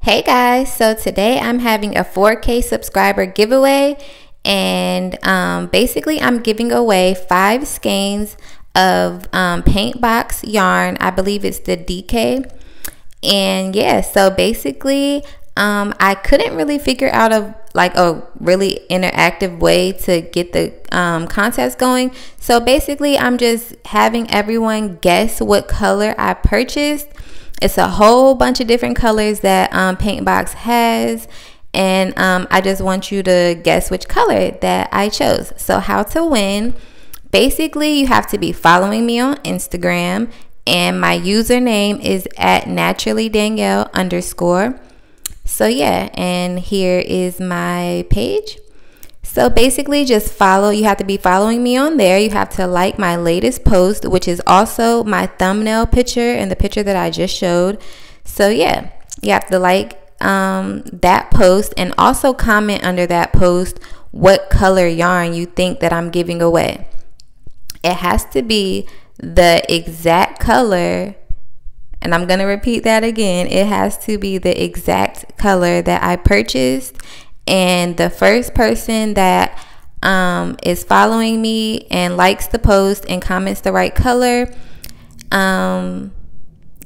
Hey guys, so today I'm having a 4K subscriber giveaway, and basically I'm giving away 5 skeins of paint box yarn. I believe it's the DK. And yeah, so basically I couldn't really figure out a really interactive way to get the contest going. So basically I'm just having everyone guess what color I purchased. It's a whole bunch of different colors that Paintbox has, and I just want you to guess which color that I chose. So how to win: basically you have to be following me on Instagram, and my username is @naturallydanielle_. So yeah, and here is my page. So basically just follow. You have to be following me on there. You have to like my latest post, which is also my thumbnail picture and the picture that I just showed. So yeah, you have to like that post, and also comment under that post what color yarn you think that I'm giving away. It has to be the exact color, and I'm gonna repeat that again. It has to be the exact color that I purchased. And the first person that is following me and likes the post and comments the right color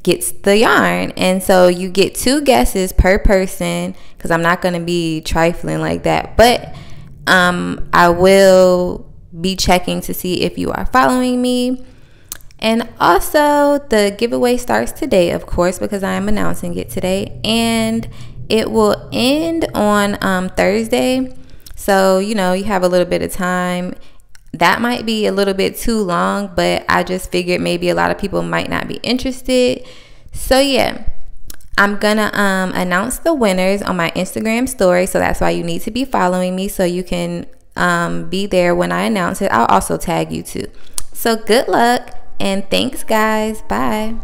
gets the yarn. And so you get 2 guesses per person, because I'm not going to be trifling like that, but I will be checking to see if you are following me. And also the giveaway starts today, of course, because I am announcing it today, and it will end on Thursday. So, you know, you have a little bit of time. That might be a little bit too long, but I just figured maybe a lot of people might not be interested. So yeah, I'm gonna announce the winners on my Instagram story. So that's why you need to be following me, so you can be there when I announce it. I'll also tag you too. So good luck, and thanks guys. Bye.